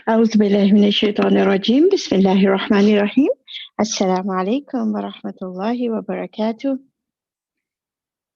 أعوذ بالله من الشيطان الرجيم بسم الله الرحمن الرحيم السلام عليكم ورحمة الله وبركاته.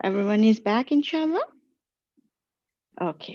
Everyone is back inshallah? Okay,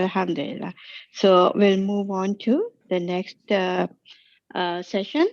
alhamdulillah. So we'll move on to the next session.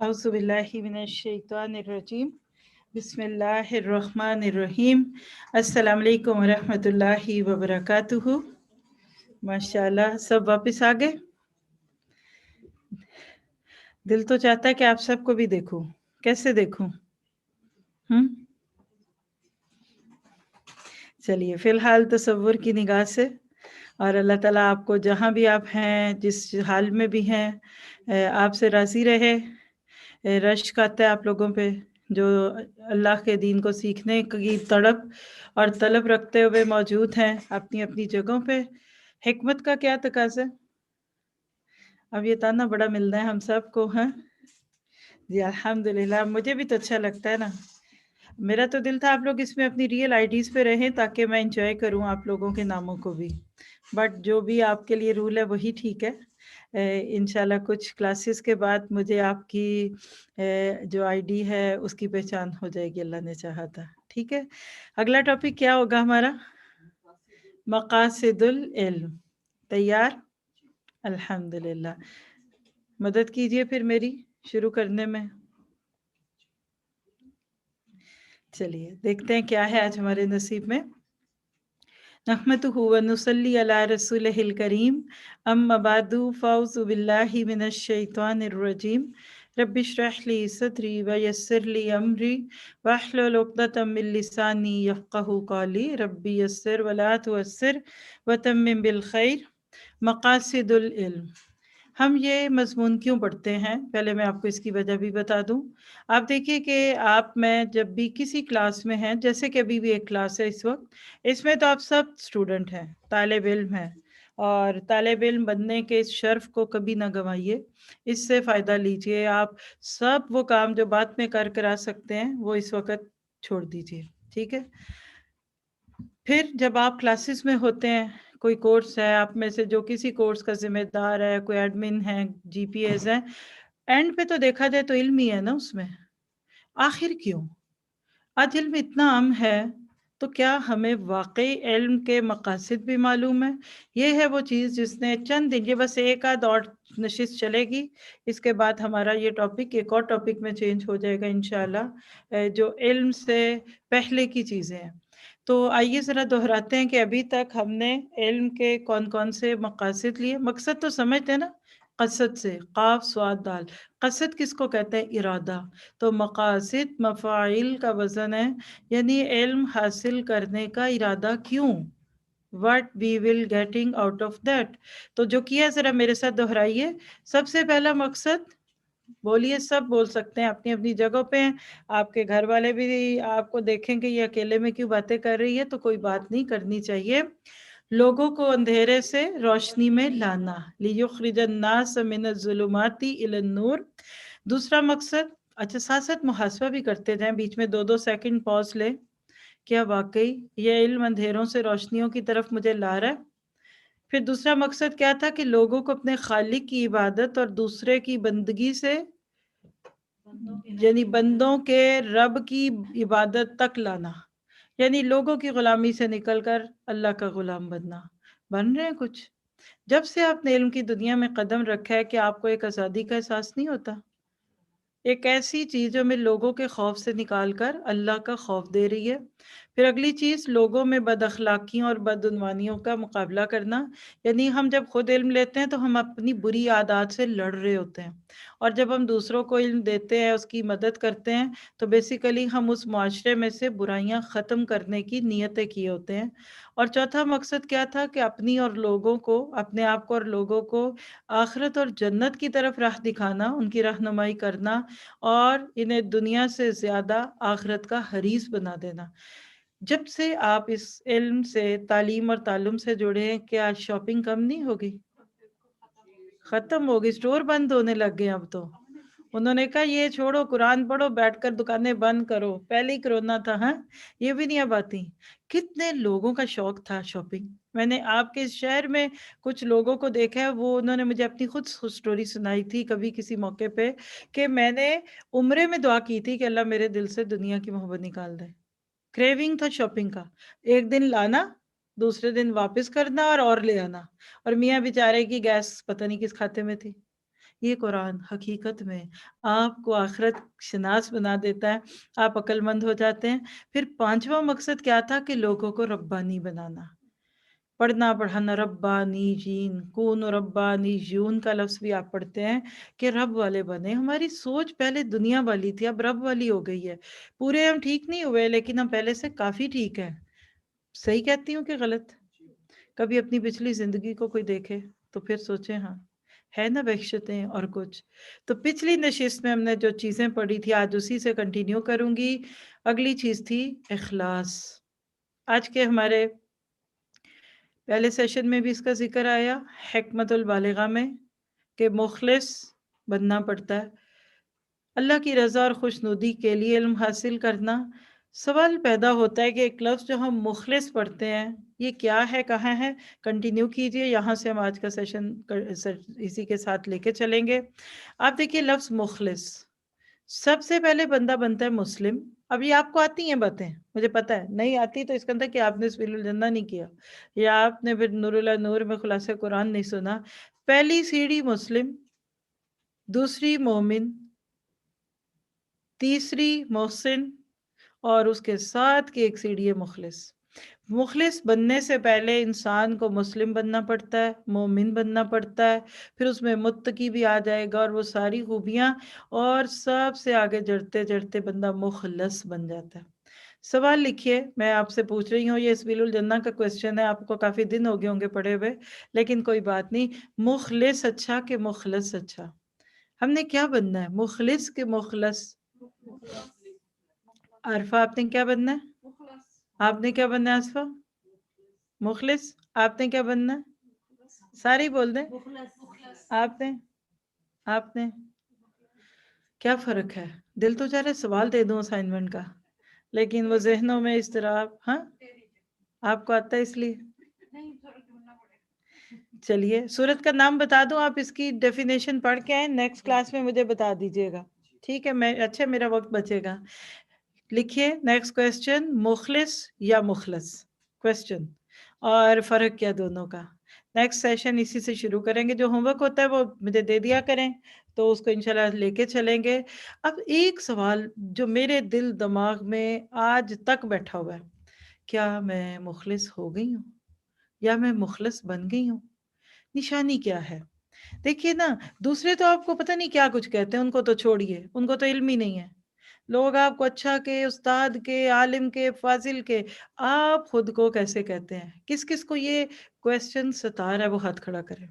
أعوذ بالله من الشيطان الرجيم بسم الله الرحمن الرحيم السلام علیکم ورحمۃ اللہ وبرکاتہ. ماشاءاللہ سب واپس آ گئے. دل تو چاہتا ہے کہ آپ سب کو بھی دیکھوں. کیسے دیکھوں؟ چلیے فی الحال تصور کی نگاہ سے، اور اللہ تعالیٰ آپ کو جہاں بھی آپ ہیں، جس حال میں بھی ہیں، آپ سے راضی رہے. رشک آتا ہے آپ لوگوں پہ جو اللہ کے دین کو سیکھنے کی تڑپ اور طلب رکھتے ہوئے موجود ہیں اپنی اپنی جگہوں پہ. حکمت کا کیا تقاضا ہے؟ اب یہ تانا بڑا ملنا ہے ہم سب کو. ہیں جی الحمدللہ، مجھے بھی تو اچھا لگتا ہے نا. میرا تو دل تھا آپ لوگ اس میں اپنی ریئل آئی ڈیز پہ رہیں تاکہ میں انجوائے کروں آپ لوگوں کے ناموں کو بھی. بٹ جو بھی آپ کے لیے رول ہے وہی ٹھیک ہے. انشاءاللہ کچھ کلاسز کے بعد مجھے آپ کی جو آئی ڈی ہے اس کی پہچان ہو جائے گی، اللہ نے چاہا تھا. ٹھیک ہے، اگلا ٹاپک کیا ہوگا ہمارا؟ مقاصد العلم. تیار؟ الحمدللہ. مدد کیجئے پھر میری شروع کرنے میں. چلیے دیکھتے ہیں کیا ہے آج ہمارے نصیب میں. نحمدہ ونصلی علی رسولہ الکریم، اما بعد فاعوذ باللہ من الشیطان الرجیم. رب اشرح لی صدری ویسر لی امری واحلل عقدۃ من لسانی یفقہوا قولی. رب یسر ولا تعسر وتمم بالخیر. مقاصد العلم. ہم یہ مضمون کیوں پڑھتے ہیں؟ پہلے میں آپ کو اس کی وجہ بھی بتا دوں. آپ دیکھیے کہ آپ میں جب بھی کسی کلاس میں ہیں، جیسے کہ ابھی بھی ایک کلاس ہے اس وقت، اس میں تو آپ سب اسٹوڈنٹ ہیں، طالب علم ہیں، اور طالب علم بننے کے اس شرف کو کبھی نہ گنوائیے. اس سے فائدہ لیجئے. آپ سب وہ کام جو بعد میں کر آ سکتے ہیں وہ اس وقت چھوڑ دیجئے. ٹھیک ہے؟ پھر جب آپ کلاسز میں ہوتے ہیں، کوئی کورس ہے، آپ میں سے جو کسی کورس کا ذمہ دار ہے، کوئی ایڈمن ہے، جی پی ایز ہے، اینڈ پہ تو دیکھا جائے تو علم ہی ہے نا اس میں. آخر کیوں؟ آج علم اتنا عام ہے تو کیا ہمیں واقعی علم کے مقاصد بھی معلوم ہے؟ یہ ہے وہ چیز جس نے چند دن، یہ بس ایک آدھ اور نشست چلے گی، اس کے بعد ہمارا یہ ٹاپک ایک اور ٹاپک میں چینج ہو جائے گا انشاءاللہ، جو علم سے پہلے کی چیزیں ہیں. تو آئیے ذرا دہراتے ہیں کہ ابھی تک ہم نے علم کے کون کون سے مقاصد لیے. مقصد تو سمجھتے ہیں نا، قصد سے، قاف صاد دال. قصد کس کو کہتے ہیں؟ ارادہ. تو مقاصد مفاعل کا وزن ہے، یعنی علم حاصل کرنے کا ارادہ کیوں؟ What we will getting out of that. تو جو کیا ذرا میرے ساتھ دہرائیے. سب سے پہلا مقصد، بولیے، سب بول سکتے ہیں، اپنی اپنی جگہ پہ ہیں. آپ کے گھر والے بھی آپ کو دیکھیں کہ یہ اکیلے میں کیوں باتیں کر رہی ہے، تو کوئی بات نہیں کرنی چاہیے. لوگوں کو اندھیرے سے روشنی میں لانا، لِيُخْرِجَ النَّاسَ مِنَ الظُّلُمَاتِ إِلَى النُّورِ. دوسرا مقصد، اچھا ساتھ ساتھ محاسبہ بھی کرتے جائیں، بیچ میں 2 سیکنڈ پاز لے. کیا واقعی یہ علم اندھیروں سے روشنیوں کی طرف مجھے لا رہا ہے؟ پھر دوسرا مقصد کیا تھا؟ کہ لوگوں کو اپنے خالق کی عبادت اور دوسرے کی بندگی سے، یعنی بندوں کے رب کی عبادت تک لانا، یعنی لوگوں کی غلامی سے نکل کر اللہ کا غلام بننا. بن رہے ہیں کچھ؟ جب سے آپ نے علم کی دنیا میں قدم رکھا ہے کہ آپ کو ایک آزادی کا احساس نہیں ہوتا؟ ایک ایسی چیز جو میں لوگوں کے خوف سے نکال کر اللہ کا خوف دے رہی ہے. پھر اگلی چیز، لوگوں میں بد اخلاقیوں اور بدعنوانیوں کا مقابلہ کرنا. یعنی ہم جب خود علم لیتے ہیں تو ہم اپنی بری عادات سے لڑ رہے ہوتے ہیں، اور جب ہم دوسروں کو علم دیتے ہیں، اس کی مدد کرتے ہیں، تو بیسیکلی ہم اس معاشرے میں سے برائیاں ختم کرنے کی نیتیں کیے ہوتے ہیں. اور چوتھا مقصد کیا تھا؟ کہ اپنی اور لوگوں کو، اپنے آپ کو اور لوگوں کو آخرت اور جنت کی طرف راہ دکھانا، ان کی رہنمائی کرنا، اور انہیں دنیا سے زیادہ آخرت کا حریص بنا دینا. جب سے آپ اس علم سے، تعلیم اور تعلم سے جڑے ہیں، کیا شاپنگ کم نہیں ہوگی؟ ختم ہوگی. اسٹور بند ہونے لگ گئے اب تو. انہوں نے کہا یہ چھوڑو، قرآن پڑھو، بیٹھ کر دکانیں بند کرو. پہلے ہی کرونا تھا. ہاں یہ بھی نہیں اب آتی. کتنے لوگوں کا شوق تھا شاپنگ. میں نے آپ کے شہر میں کچھ لوگوں کو دیکھا ہے، وہ انہوں نے مجھے اپنی خود سٹوری سنائی تھی کبھی کسی موقع پہ، کہ میں نے عمرے میں دعا کی تھی کہ اللہ میرے دل سے دنیا کی محبت نکال دے. کریونگ تھا شاپنگ کا. ایک دن لانا، دوسرے دن واپس کرنا اور لے آنا. اور میاں بیچارے کی گیس پتہ نہیں کس کھاتے میں تھی. یہ قرآن حقیقت میں آپ کو آخرت شناس بنا دیتا ہے، آپ عقل مند ہو جاتے ہیں. پھر 5واں مقصد کیا تھا؟ کہ لوگوں کو ربانی بنانا. پڑھنا پڑھانا، ربانی جین کون ربانی جون کا لفظ بھی آپ پڑھتے ہیں کہ رب والے بنے. ہماری سوچ پہلے دنیا والی تھی، اب رب والی ہو گئی ہے. پورے ہم ٹھیک نہیں ہوئے، لیکن ہم پہلے سے کافی ٹھیک ہیں. صحیح کہتی ہوں کہ غلط؟ کبھی اپنی پچھلی زندگی کو کوئی دیکھے تو پھر سوچیں ہاں ہے نا بخشتیں اور کچھ. تو پچھلی نشست میں ہم نے جو چیزیں پڑھی تھی آج اسی سے کنٹینیو کروں گی. اگلی چیز تھی اخلاص. آج کے ہمارے پہلے سیشن میں بھی اس کا ذکر آیا حکمت البالغہ میں کہ مخلص بننا پڑتا ہے. اللہ کی رضا اور خوشنودی کے لیے علم حاصل کرنا. سوال پیدا ہوتا ہے کہ ایک لفظ جو ہم مخلص پڑھتے ہیں یہ کیا ہے، کہاں ہے؟ کنٹینیو کیجئے، یہاں سے ہم آج کا سیشن اسی کے ساتھ لے کے چلیں گے. آپ دیکھیے لفظ مخلص، سب سے پہلے بندہ بنتا ہے مسلم. اب یہ آپ کو آتی ہیں باتیں، مجھے پتا ہے نہیں آتی تو اس کا اندر کہ آپ نے سبیل الجنہ نہیں کیا، یا آپ نے پھر نور اللہ نور میں خلاصہ قرآن نہیں سنا. پہلی سیڑھی مسلم، دوسری مومن، تیسری محسن، اور اس کے ساتھ کی ایک سیڑھی ہے مخلص. مخلص بننے سے پہلے انسان کو مسلم بننا پڑتا ہے، مومن بننا پڑتا ہے، پھر اس میں متقی بھی آ جائے گا اور وہ ساری خوبیاں، اور سب سے آگے جڑتے جڑتے بندہ مخلص بن جاتا ہے. سوال لکھیے، میں آپ سے پوچھ رہی ہوں، یہ سبیل الجنہ کا کویسچن ہے، آپ کو کافی دن ہو گئے ہوں گے پڑھے ہوئے، لیکن کوئی بات نہیں. مخلص اچھا کہ مخلص اچھا؟ ہم نے کیا بننا ہے، مخلص کہ مخلص؟ عارفہ آپ نے کیا بننا ہے؟ آپ نے کیا بننا ہے عارفہ؟ مخلص. آپ نے کیا بننا ہے؟ سارے ہی بول دیں. آپ نے کیا فرق ہے؟ دل تو چاہ رہے سوال دے دوں اسائنمنٹ کا، لیکن وہ ذہنوں میں اضطراب. ہاں آپ کو آتا ہے اس لیے. چلیے سورت کا نام بتا دوں، آپ اس کی ڈیفینیشن پڑھ کے آئیں، نیکسٹ کلاس میں مجھے بتا دیجیے گا. ٹھیک ہے، اچھا میرا وقت بچے گا. لکھیے نیکسٹ کویسچن، مخلص یا مخلص کویسچن، اور فرق کیا دونوں کا. نیکسٹ سیشن اسی سے شروع کریں گے. جو ہوم ورک ہوتا ہے وہ مجھے دے دیا کریں تو اس کو انشاءاللہ لے کے چلیں گے. اب ایک سوال جو میرے دل دماغ میں آج تک بیٹھا ہوا ہے، کیا میں مخلص ہو گئی ہوں یا میں مخلص بن گئی ہوں؟ نشانی کیا ہے؟ دیکھیے نا، دوسرے تو آپ کو پتہ نہیں کیا کچھ کہتے ہیں، ان کو تو چھوڑیے، ان کو تو علم ہی نہیں ہے. لوگ آپ کو اچھا کے، استاد کے، عالم کے، فاضل کے، آپ خود کو کیسے کہتے ہیں؟ کس کس کو یہ کویسچن ستا رہا ہے وہ ہاتھ کھڑا کرے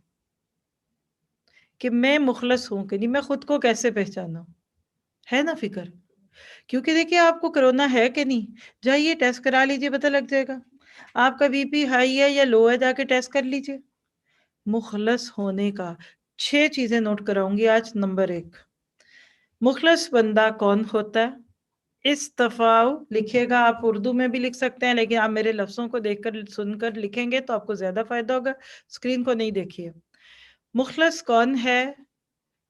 کہ میں مخلص ہوں کہ نہیں، میں خود کو کیسے پہچانوں؟ ہے نا فکر؟ کیونکہ دیکھیے آپ کو کرونا ہے کہ نہیں، جائیے ٹیسٹ کرا لیجئے، پتہ لگ جائے گا. آپ کا بی پی ہائی ہے یا لو ہے، جا کے ٹیسٹ کر لیجئے. مخلص ہونے کا 6 چیزیں نوٹ کراؤں گی آج. نمبر 1، مخلص بندہ کون ہوتا ہے؟ استفاؤ لکھیے گا، آپ اردو میں بھی لکھ سکتے ہیں، لیکن آپ میرے لفظوں کو دیکھ کر سن کر لکھیں گے تو آپ کو زیادہ فائدہ ہوگا. اسکرین کو نہیں دیکھیے. مخلص کون ہے؟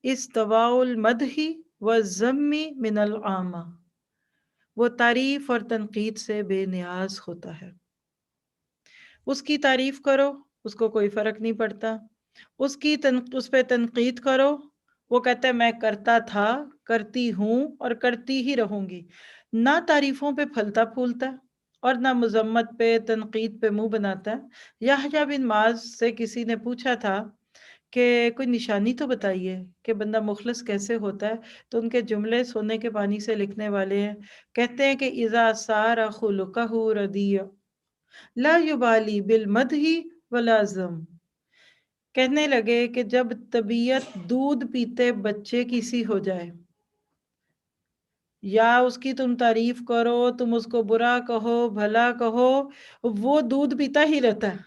استواء المدح والذم من العامہ، وہ تعریف اور تنقید سے بے نیاز ہوتا ہے. اس کی تعریف کرو، اس کو کوئی فرق نہیں پڑتا. اس پہ تنقید کرو، وہ کہتا ہے میں کرتا تھا، کرتی ہوں اور کرتی ہی رہوں گی. نہ تعریفوں پہ پھلتا پھولتا اور نہ مذمت پہ، تنقید پہ منہ بناتا ہے. یحییٰ بن معاذ سے کسی نے پوچھا تھا کہ کوئی نشانی تو بتائیے کہ بندہ مخلص کیسے ہوتا ہے، تو ان کے جملے سونے کے پانی سے لکھنے والے ہیں. کہتے ہیں کہ اذا سار خلقہ ردیء لا یبالی بالمدح ولا ذم. کہنے لگے کہ جب طبیعت دودھ پیتے بچے کی سی ہو جائے، یا اس کی تم تعریف کرو، تم اس کو برا کہو، بھلا کہو، وہ دودھ پیتا ہی رہتا ہے،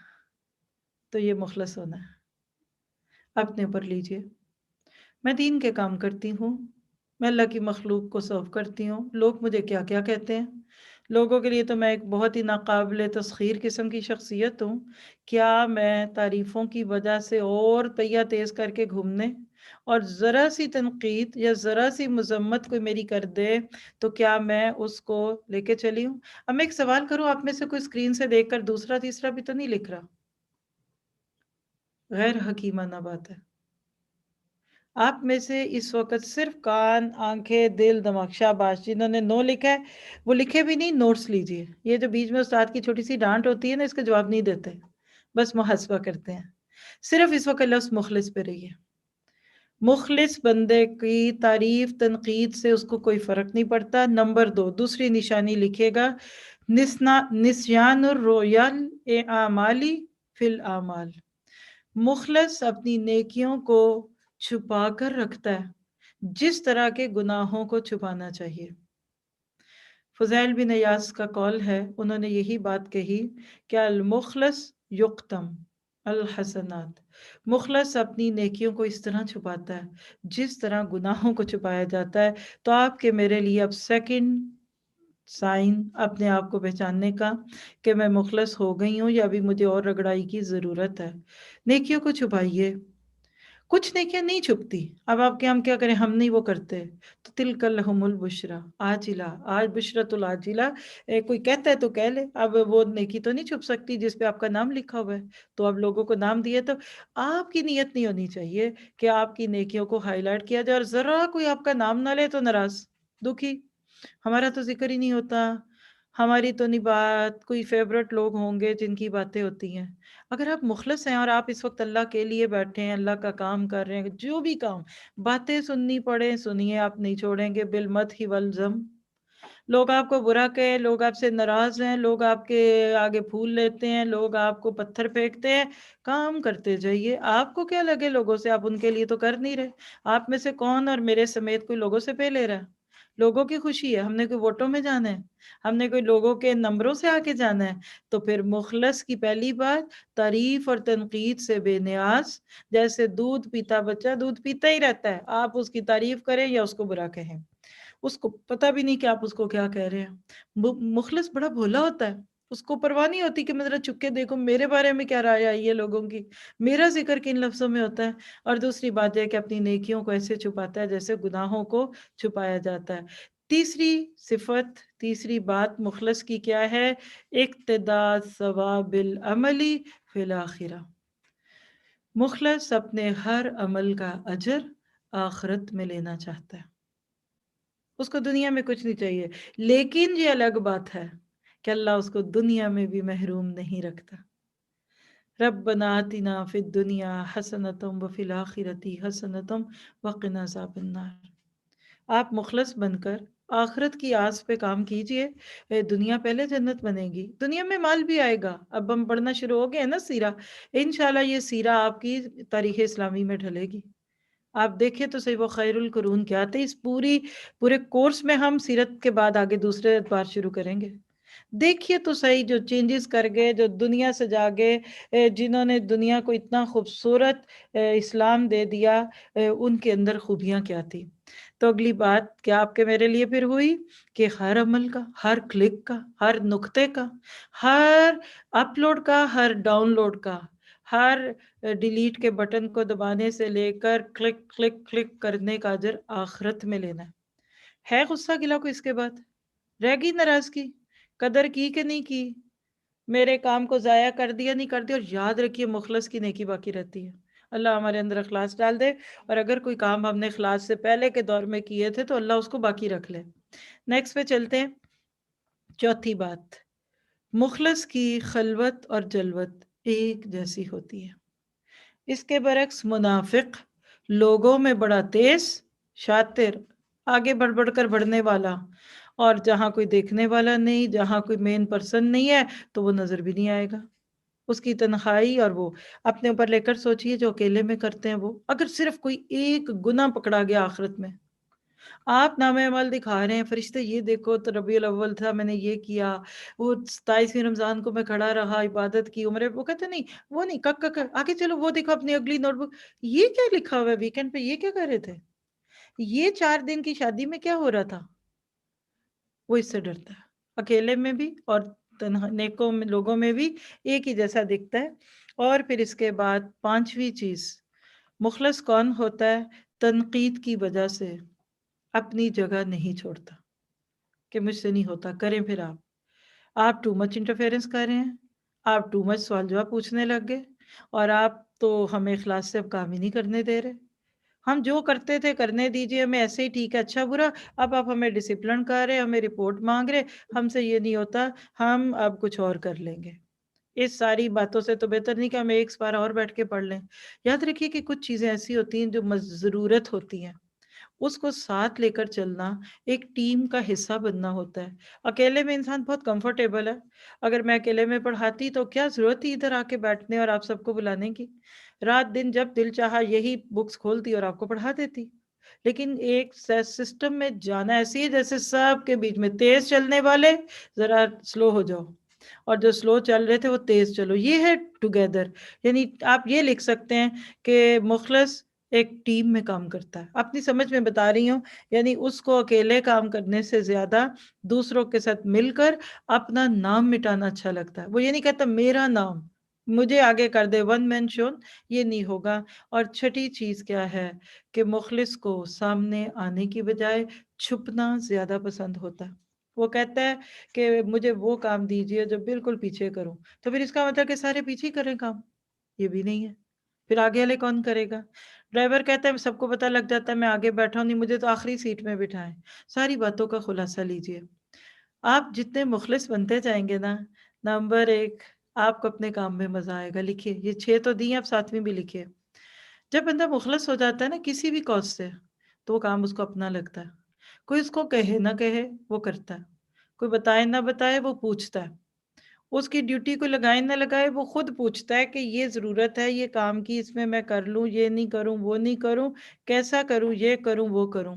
تو یہ مخلص ہونا ہے. اپنے اوپر لیجئے. میں دین کے کام کرتی ہوں، میں اللہ کی مخلوق کو سرو کرتی ہوں، لوگ مجھے کیا کیا کہتے ہیں، لوگوں کے لیے تو میں ایک بہت ہی ناقابل تسخیر قسم کی شخصیت ہوں، کیا میں تعریفوں کی وجہ سے اور پہیہ تیز کر کے گھومنے اور ذرا سی تنقید یا ذرا سی مذمت کوئی میری کر دے تو کیا میں اس کو لے کے چلی ہوں؟ اب میں ایک سوال کروں، آپ میں سے کوئی اسکرین سے دیکھ کر دوسرا تیسرا بھی تو نہیں لکھ رہا؟ غیر حکیمانہ بات ہے۔ آپ میں سے اس وقت صرف کان، آنکھیں، دل، دماغ، شاباش، جنہوں نے نو لکھا ہے وہ لکھے بھی نہیں، نوٹس لیجئے۔ یہ جو بیچ میں استاد کی چھوٹی سی ڈانٹ ہوتی ہے نا، اس کا جواب نہیں دیتے، بس محاسبہ کرتے ہیں۔ صرف اس وقت لفظ مخلص پہ رہی ہے۔ مخلص بندے کی تعریف تنقید سے اس کو کوئی فرق نہیں پڑتا۔ نمبر 2، دوسری نشانی لکھے گا، نسیان الرویال اعمالی فی الاعمال۔ مخلص اپنی نیکیوں کو چھپا کر رکھتا ہے جس طرح کے گناہوں کو چھپانا چاہیے۔ فضیل بن ایاس کا قول ہے، انہوں نے یہی بات کہی کہ المخلص یقتم الحسنات، مخلص اپنی نیکیوں کو اس طرح چھپاتا ہے جس طرح گناہوں کو چھپایا جاتا ہے۔ تو آپ کے میرے لیے اب سیکنڈ سائن اپنے آپ کو پہچاننے کا کہ میں مخلص ہو گئی ہوں یا ابھی مجھے اور رگڑائی کی ضرورت ہے۔ نیکیوں کو چھپائیے، کچھ نیکیاں نہیں چھپتی۔ اب آپ کے ہم کیا کریں، ہم نہیں وہ کرتے تو تلک لہم البشرا عاجلہ، آج بشرۃ العاجلہ، کوئی کہتا ہے تو کہہ لے، اب وہ نیکی تو نہیں چھپ سکتی جس پہ آپ کا نام لکھا ہوا ہے، تو اب لوگوں کو نام دیے تو آپ کی نیت نہیں ہونی چاہیے کہ آپ کی نیکیوں کو ہائی لائٹ کیا جائے اور ذرا کوئی آپ کا نام نہ لے تو ناراض، دکھی، ہمارا تو ذکر ہی نہیں ہوتا، ہماری تو نہیں بات، کوئی فیورٹ لوگ ہوں گے جن کی باتیں ہوتی ہیں۔ اگر آپ مخلص ہیں اور آپ اس وقت اللہ کے لیے بیٹھے ہیں، اللہ کا کام کر رہے ہیں، جو بھی کام، باتیں سننی پڑے سنیے، آپ نہیں چھوڑیں گے، بالمدح والذم۔ لوگ آپ کو برا کہیں، لوگ آپ سے ناراض ہیں، لوگ آپ کے آگے پھول لیتے ہیں، لوگ آپ کو پتھر پھینکتے ہیں، کام کرتے جائیے۔ آپ کو کیا لگے لوگوں سے، آپ ان کے لیے تو کر نہیں رہے۔ آپ میں سے کون اور میرے سمیت کوئی لوگوں سے پہ لے رہا ہے؟ لوگوں کی خوشی ہے، ہم نے کوئی ووٹوں میں جانا ہے، ہم نے کوئی لوگوں کے نمبروں سے آ کے جانا ہے؟ تو پھر مخلص کی پہلی بات، تعریف اور تنقید سے بے نیاز، جیسے دودھ پیتا بچہ دودھ پیتا ہی رہتا ہے، آپ اس کی تعریف کریں یا اس کو برا کہیں، اس کو پتہ بھی نہیں کہ آپ اس کو کیا کہہ رہے ہیں۔ مخلص بڑا بھولا ہوتا ہے، اس کو پرواہ نہیں ہوتی کہ میں ذرا چک کے دیکھوں میرے بارے میں کیا رائے آئی ہے لوگوں کی، میرا ذکر کن لفظوں میں ہوتا ہے۔ اور دوسری بات یہ کہ اپنی نیکیوں کو ایسے چھپاتا ہے جیسے گناہوں کو چھپایا جاتا ہے۔ تیسری صفت، تیسری بات مخلص کی کیا ہے؟ اقتداء ثواب العملی فی الآخرہ۔ مخلص اپنے ہر عمل کا اجر آخرت میں لینا چاہتا ہے، اس کو دنیا میں کچھ نہیں چاہیے، لیکن یہ الگ بات ہے کہ اللہ اس کو دنیا میں بھی محروم نہیں رکھتا۔ ربنا آتنا فی الدنیا حسنۃ وفی الآخرۃ حسنۃ وقنا عذاب النار۔ آپ مخلص بن کر آخرت کی آس پہ کام کیجئے، دنیا پہلے جنت بنے گی، دنیا میں مال بھی آئے گا۔ اب ہم پڑھنا شروع ہو گئے ہیں نا سیرہ، انشاءاللہ یہ سیرہ آپ کی تاریخ اسلامی میں ڈھلے گی۔ آپ دیکھیں تو صحیح وہ خیر القرون کیا تھے، اس پورے کورس میں ہم سیرت کے بعد آگے دوسرے ادوار شروع کریں گے۔ دیکھیے تو صحیح جو چینجز کر گئے، جو دنیا سے جاگے، جنہوں نے دنیا کو اتنا خوبصورت اسلام دے دیا، ان کے اندر خوبیاں کیا تھی۔ تو اگلی بات کیا آپ کے میرے لیے پھر ہوئی کہ ہر عمل کا، ہر کلک کا، ہر نقطے کا، ہر اپلوڈ کا، ہر ڈاؤن لوڈ کا، ہر ڈیلیٹ کے بٹن کو دبانے سے لے کر کلک کلک کلک کرنے کا اجر آخرت میں لینا ہے۔ غصہ گلا کو اس کے بعد رہ گئی ناراضگی، قدر کی کہ نہیں کی، میرے کام کو ضائع کر دیا نہیں کر دیا، اور یاد رکھیے مخلص کی نیکی باقی رہتی ہے۔ اللہ ہمارے اندر اخلاص ڈال دے، اور اگر کوئی کام ہم نے اخلاص سے پہلے کے دور میں کیے تھے تو اللہ اس کو باقی رکھ لے۔ نیکسٹ پہ چلتے ہیں۔ چوتھی بات، مخلص کی خلوت اور جلوت ایک جیسی ہوتی ہے۔ اس کے برعکس منافق لوگوں میں بڑا تیز، شاطر، آگے بڑھ بڑھ کر بڑھنے والا، اور جہاں کوئی دیکھنے والا نہیں، جہاں کوئی مین پرسن نہیں ہے تو وہ نظر بھی نہیں آئے گا۔ اس کی تنہائی، اور وہ اپنے اوپر لے کر سوچئے جو اکیلے میں کرتے ہیں، وہ اگر صرف کوئی ایک گناہ پکڑا گیا آخرت میں، آپ نام عمل دکھا رہے ہیں، فرشتے یہ دیکھو تو ربیع الاول تھا میں نے یہ کیا، وہ 27ویں رمضان کو میں کھڑا رہا، عبادت کی، عمرے، وہ کہتے نہیں، وہ نہیں، آگے چلو، وہ دیکھو اپنی اگلی نوٹ بک، یہ کیا لکھا ہوا ہے ویکینڈ پہ، یہ کیا کر رہے تھے؟ یہ 4 دن کی شادی میں کیا ہو رہا تھا؟ وہ اس سے ڈرتا ہے، اکیلے میں بھی اور نیکوں میں لوگوں میں بھی ایک ہی جیسا دکھتا ہے۔ اور پھر اس کے بعد 5ویں چیز، مخلص کون ہوتا ہے؟ تنقید کی وجہ سے اپنی جگہ نہیں چھوڑتا کہ مجھ سے نہیں ہوتا، کریں پھر آپ ٹو مچ انٹرفیئرنس کر رہے ہیں، آپ ٹو مچ سوال جواب پوچھنے لگ گئے، اور آپ تو ہمیں اخلاص سے اب کام ہی نہیں کرنے دے رہے، ہم جو کرتے تھے کرنے دیجئے، ہمیں ایسے ہی ٹھیک ہے، اچھا برا، اب آپ ہمیں ڈسپلن کر رہے، ہمیں رپورٹ مانگ رہے، ہم سے یہ نہیں ہوتا، ہم اب کچھ اور کر لیں گے۔ اس ساری باتوں سے تو بہتر نہیں کہ ہم ایک بار اور بیٹھ کے پڑھ لیں۔ یاد رکھیے کہ کچھ چیزیں ایسی ہوتی ہیں جو ضرورت ہوتی ہیں، اس کو ساتھ لے کر چلنا ایک ٹیم کا حصہ بننا ہوتا ہے۔ اکیلے میں انسان بہت کمفرٹیبل ہے، اگر میں اکیلے میں پڑھاتی تو کیا ضرورت تھی ادھر آ کے بیٹھنے اور آپ سب کو بلانے کی، رات دن جب دل چاہا یہی بکس کھولتی اور آپ کو پڑھا دیتی۔ لیکن ایک سسٹم میں جانا ایسی ہے جیسے سب کے بیچ میں تیز چلنے والے ذرا سلو ہو جاؤ، اور جو سلو چل رہے تھے وہ تیز چلو، یہ ہے ٹوگیدر۔ یعنی آپ یہ لکھ سکتے ہیں کہ مخلص ایک ٹیم میں کام کرتا ہے، اپنی سمجھ میں بتا رہی ہوں، یعنی اس کو اکیلے کام کرنے سے زیادہ دوسروں کے ساتھ مل کر اپنا نام مٹانا اچھا لگتا ہے۔ وہ یہ نہیں کہتا میرا نام مجھے آگے کر دے، ون مین شو، یہ نہیں ہوگا۔ اور چھٹی چیز کیا ہے کہ مخلص کو سامنے آنے کی بجائے چھپنا زیادہ پسند ہوتا ہے۔ وہ کہتا ہے کہ مجھے وہ کام دیجئے جو بالکل پیچھے کروں، تو پھر اس کا مطلب کہ سارے پیچھے کریں کام، یہ بھی نہیں ہے، پھر آگے والے کون کرے گا؟ ڈرائیور کہتا ہے سب کو پتہ لگ جاتا ہے میں آگے بیٹھا ہوں، نہیں مجھے تو آخری سیٹ میں بٹھائیں۔ ساری باتوں کا خلاصہ لیجئے، آپ جتنے مخلص بنتے جائیں گے نا، نمبر 1 آپ کو اپنے کام میں مزہ آئے گا۔ لکھیے یہ 6 تو دی ہیں، اب 7ویں بھی لکھیے۔ جب بندہ مخلص ہو جاتا ہے نا کسی بھی کاز سے، تو وہ کام اس کو اپنا لگتا ہے، کوئی اس کو کہے نہ کہے وہ کرتا ہے، کوئی بتائے نہ بتائے وہ پوچھتا ہے، اس کی ڈیوٹی کو لگائے نہ لگائے وہ خود پوچھتا ہے کہ یہ ضرورت ہے یہ کام کی، اس میں کر لوں، یہ نہیں کروں، وہ نہیں کروں، کیسا کروں، یہ کروں وہ کروں۔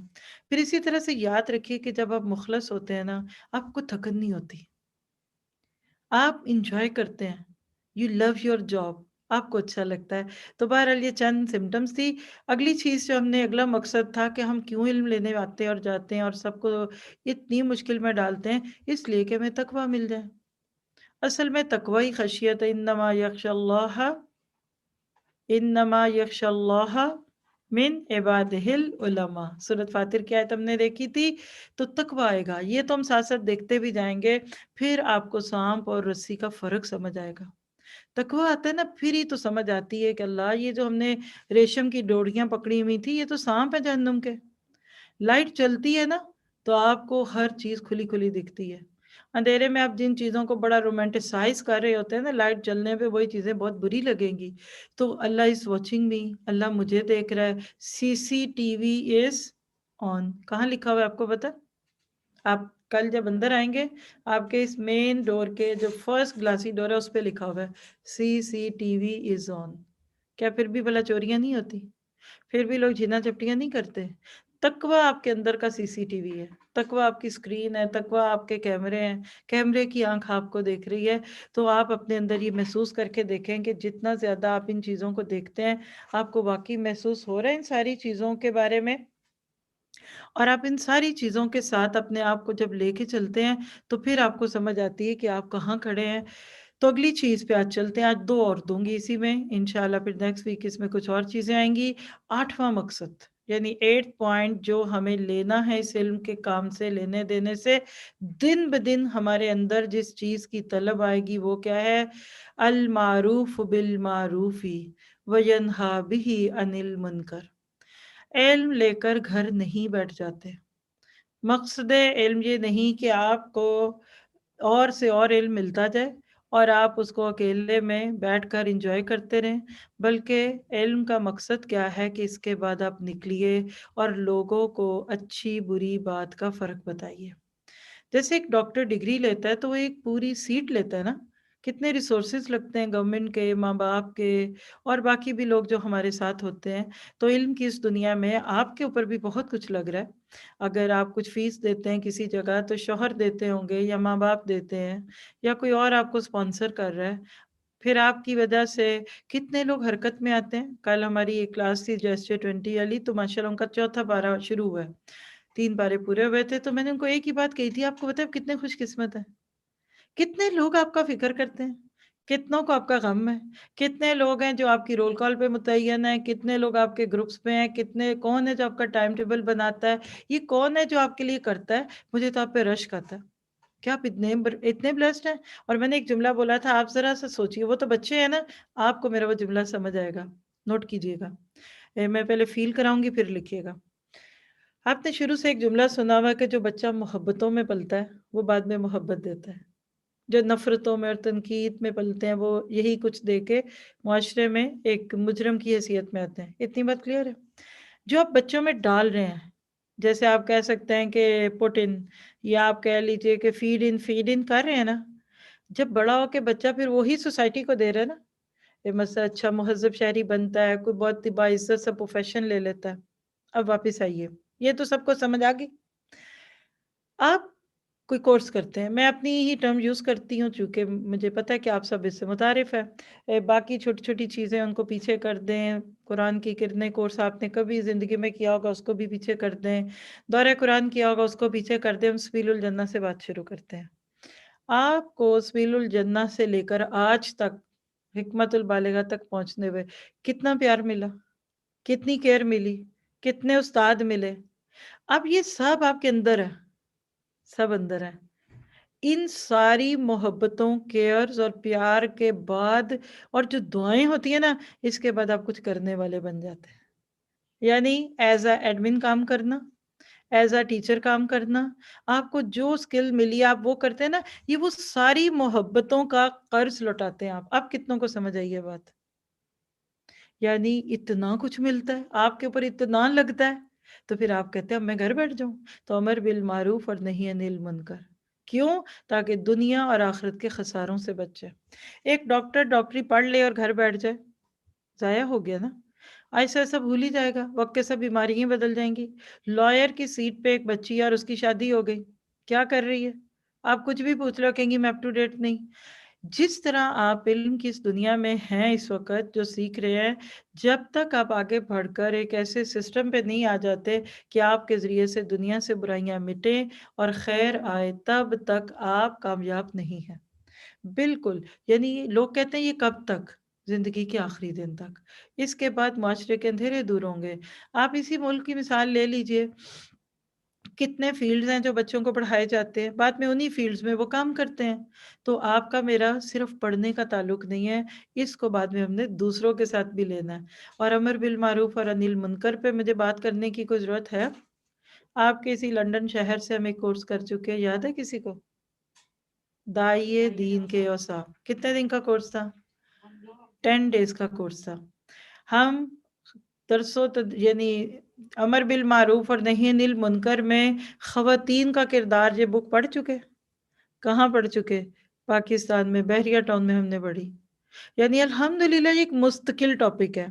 پھر اسی طرح سے یاد رکھیے کہ جب آپ مخلص ہوتے ہیں نا، آپ کو تھکن نہیں ہوتی، آپ انجوائے کرتے ہیں، یو لو یور جاب، آپ کو اچھا لگتا ہے۔ تو بہرحال یہ چند سمٹمز تھی۔ اگلی چیز جو ہم نے، اگلا مقصد تھا کہ ہم کیوں علم لینے آتے اور جاتے ہیں اور سب کو اتنی مشکل میں ڈالتے ہیں، اس لیے کہ ہمیں تقویٰ مل جائے۔ اصل میں تقوی ہی خشیت ہے، انما یخشى اللہ من عبادہ العلماء۔ سورۃ فاتر کی آیت ہم نے دیکھی تھی، تو تقوی آئے گا، یہ تو ہم ساتھ ساتھ دیکھتے بھی جائیں گے، پھر آپ کو سانپ اور رسی کا فرق سمجھ آئے گا۔ تقوی آتا ہے نا، پھر ہی تو سمجھ آتی ہے کہ اللہ یہ جو ہم نے ریشم کی ڈوریاں پکڑی ہوئی تھی، یہ تو سانپ ہے جہنم کے۔ لائٹ چلتی ہے نا تو آپ کو ہر چیز کھلی کھلی دکھتی ہے، اندھیرے میں آپ جن چیزوں کو بڑا رومانٹیسائز کر رہے ہوتے ہیں نا، لائٹ چلنے پہ وہی چیزیں بہت بری لگیں گی۔ تو اللہ از واچنگ می، اللہ مجھے دیکھ رہا ہے، CCTV از آن۔ کہاں لکھا ہوا ہے آپ کو پتا؟ آپ کل جب اندر آئیں گے، آپ کے اس مین ڈور کے جو فرسٹ گلاسy ڈور ہے اس پہ لکھا ہوا ہے CCTV از آن۔ کیا پھر بھی بھلا چوریاں نہیں ہوتی؟ پھر بھی لوگ جھینا چپٹیاں نہیں کرتے؟ تقوی آپ کے اندر کا CCTV ہے، تقوی آپ کی اسکرین ہے، تقوی آپ کے کیمرے ہیں، کیمرے کی آنکھ آپ کو دیکھ رہی ہے۔ تو آپ اپنے اندر یہ محسوس کر کے دیکھیں کہ جتنا زیادہ آپ ان چیزوں کو دیکھتے ہیں، آپ کو واقعی محسوس ہو رہا ہے ان ساری چیزوں کے بارے میں، اور آپ ان ساری چیزوں کے ساتھ اپنے آپ کو جب لے کے چلتے ہیں تو پھر آپ کو سمجھ آتی ہے کہ آپ کہاں کھڑے ہیں۔ تو اگلی چیز پہ آج چلتے ہیں، آج 2 اور دوں گی اسی میں انشاءاللہ، پھر نیکسٹ ویک اس میں کچھ اور چیزیں آئیں گی۔ 8واں مقصد یعنی 8 پوائنٹ جو ہمیں لینا ہے اس علم کے کام سے، لینے دینے سے، دن بدن ہمارے اندر جس چیز کی طلب آئے گی وہ کیا ہے؟ المعروف بالمعروف وینہا بہ عن المنکر۔ علم لے کر گھر نہیں بیٹھ جاتے۔ مقصد علم یہ نہیں کہ آپ کو اور سے اور علم ملتا جائے اور آپ اس کو اکیلے میں بیٹھ کر انجوائے کرتے رہیں، بلکہ علم کا مقصد کیا ہے کہ اس کے بعد آپ نکلیے اور لوگوں کو اچھی بری بات کا فرق بتائیے۔ جیسے ایک ڈاکٹر ڈگری لیتا ہے تو وہ ایک پوری سیٹ لیتا ہے نا، کتنے ریسورسز لگتے ہیں گورنمنٹ کے، ماں باپ کے، اور باقی بھی لوگ جو ہمارے ساتھ ہوتے ہیں۔ تو علم کی اس دنیا میں آپ کے اوپر بھی بہت کچھ لگ رہا ہے۔ اگر آپ کچھ فیس دیتے ہیں کسی جگہ تو شوہر دیتے ہوں گے یا ماں باپ دیتے ہیں یا کوئی اور آپ کو سپانسر کر رہا ہے۔ پھر آپ کی وجہ سے کتنے لوگ حرکت میں آتے ہیں. کل ہماری ایک کلاس تھی جیسے 20 والی، تو ماشاءاللہ ان کا 4تھا پارہ شروع ہوا ہے، 3 پارے پورے ہوئے تھے. تو میں نے ان کو ایک ہی بات کہی تھی، آپ کو پتا ہے کتنے خوش قسمت ہیں، کتنے لوگ آپ کا فکر کرتے ہیں، کتنوں کو آپ کا غم ہے، کتنے لوگ ہیں جو آپ کی رول کال پہ متعین ہیں، کتنے لوگ آپ کے گروپس پہ ہیں، کون ہے جو آپ کا ٹائم ٹیبل بناتا ہے، یہ کون ہے جو آپ کے لیے کرتا ہے. مجھے تو آپ پہ رشک آتا ہے کہ آپ اتنے بلیسڈ ہیں. اور میں نے ایک جملہ بولا تھا، آپ ذرا سا سوچئے، وہ تو بچے ہیں نا، آپ کو میرا وہ جملہ سمجھ آئے گا، نوٹ کیجئے گا. میں پہلے فیل کراؤں گی پھر لکھیے گا. آپ نے شروع سے ایک جملہ سنا ہوا کہ جو بچہ محبتوں میں پلتا ہے وہ بعد میں محبت دیتا ہے، جو نفرتوں میں اور تنقید میں پلتے ہیں وہ یہی کچھ دے کے معاشرے میں ایک مجرم کی حیثیت میں آتے ہیں. اتنی بات کلیئر ہے؟ جو آپ بچوں میں ڈال رہے ہیں، جیسے آپ کہہ سکتے ہیں کہ پٹ ان، یا آپ کہہ لیجئے کہ فیڈ ان کر رہے ہیں نا، جب بڑا ہو کے بچہ پھر وہی سوسائٹی کو دے رہا ہے نا، یہ مثلا اچھا مہذب شہری بنتا ہے، کوئی بہت باعزت سا پروفیشن لے لیتا ہے. اب واپس آئیے، یہ تو سب کو سمجھ آ گئی. آپ کوئی کورس کرتے ہیں، میں اپنی ہی ٹرم یوز کرتی ہوں چونکہ مجھے پتہ ہے کہ آپ سب اس سے متعارف ہے. باقی چھوٹی چھوٹی چیزیں ان کو پیچھے کر دیں. قرآن کی کتنے کورس آپ نے کبھی زندگی میں کیا ہوگا اس کو بھی پیچھے کر دیں، دورہ قرآن کیا ہوگا اس کو پیچھے کر دیں. ہم سبیل الجنہ سے بات شروع کرتے ہیں. آپ کو سبیل الجنہ سے لے کر آج تک حکمت البالغہ تک پہنچنے ہوئے کتنا پیار ملا، کتنی کیئر ملی، کتنے استاد ملے. اب یہ سب آپ کے اندر ہے، سب اندر ہے. ان ساری محبتوں، کیئرز اور پیار کے بعد اور جو دعائیں ہوتی ہیں نا، اس کے بعد آپ کچھ کرنے والے بن جاتے ہیں. یعنی ایز اے ایڈمن کام کرنا، ایز اے ٹیچر کام کرنا، آپ کو جو سکل ملی آپ وہ کرتے ہیں نا، یہ وہ ساری محبتوں کا قرض لوٹاتے ہیں آپ. اب کتنوں کو سمجھ آئی یہ بات؟ یعنی اتنا کچھ ملتا ہے آپ کے اوپر، اتنا لگتا ہے، تو پھر آپ کہتے ہیں اب میں گھر بیٹھ جاؤں. تو امر بالمعروف اور نہی عن المنکر. کیوں؟ تاکہ دنیا اور آخرت کے خساروں سے بچ جائے. ایک ڈاکٹر ڈاکٹری پڑھ لے اور گھر بیٹھ جائے، ضائع ہو گیا نا. ایسا ایسا بھول ہی جائے گا، وقت کے ساتھ بیماریاں بدل جائیں گی. لائر کی سیٹ پہ ایک بچی ہے اور اس کی شادی ہو گئی، کیا کر رہی ہے؟ آپ کچھ بھی پوچھ لو کہیں گی میں اپ ٹو ڈیٹ نہیں. جس طرح آپ علم کی اس دنیا میں ہیں اس وقت جو سیکھ رہے ہیں، جب تک آپ آگے بڑھ کر ایک ایسے سسٹم پہ نہیں آ جاتے کہ آپ کے ذریعے سے دنیا سے برائیاں مٹیں اور خیر آئے، تب تک آپ کامیاب نہیں ہیں. بالکل. یعنی لوگ کہتے ہیں یہ کب تک؟ زندگی کے آخری دن تک. اس کے بعد معاشرے کے اندھیرے دور ہوں گے. آپ اسی ملک کی مثال لے لیجئے، کتنے فیلڈز ہیں جو بچوں کو پڑھائے جاتے ہیں، بعد میں انہی فیلڈز میں وہ کام کرتے ہیں. تو آپ کا میرا صرف پڑھنے کا تعلق نہیں ہے، اس کو بعد میں ہم نے دوسروں کے ساتھ بھی لینا ہے. اور امر بالمعروف اور انیل منکر پہ مجھے بات کرنے کی کوئی ضرورت ہے؟ آپ کسی لنڈن شہر سے ہم ایک کورس کر چکے، یاد ہے کسی کو؟ داعیے دین کے اوصاف. کتنے دن کا کورس تھا؟ 10 ڈیز کا کورس تھا. ہم یعنی امر بالمعروف اور نہی عن المنکر میں خواتین کا کردار یہ بک پڑھ چکے. کہاں پڑھ چکے؟ پاکستان میں بحریہ ٹاؤن میں ہم نے پڑھی. یعنی الحمدللہ یہ ایک مستقل ٹاپک ہے،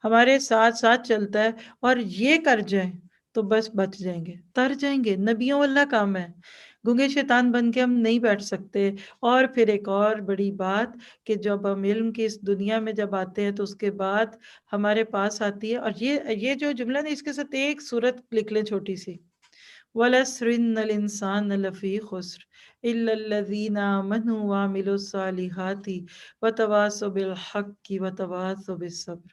ہمارے ساتھ ساتھ چلتا ہے. اور یہ کر جائیں تو بس بچ جائیں گے، تر جائیں گے. نبیوں والا کام ہے، گنگے شیطان بن کے ہم نہیں بیٹھ سکتے. اور پھر ایک اور بڑی بات کہ جب ہم علم کی اس دنیا میں جب آتے ہیں تو اس کے بعد ہمارے پاس آتی ہے، اور یہ جو جملہ ہے اس کے ساتھ ایک صورت لکھ لیں چھوٹی سی، وَالْعَصْرِ إِنَّ الْإِنسَانَ لَفِي خُسْرٍ إِلَّا الَّذِينَ آمَنُوا وَعَمِلُوا الصَّالِحَاتِ وَتَوَاصَوْا بِالْحَقِّ وَتَوَاصَوْا بِالصَّبْرِ.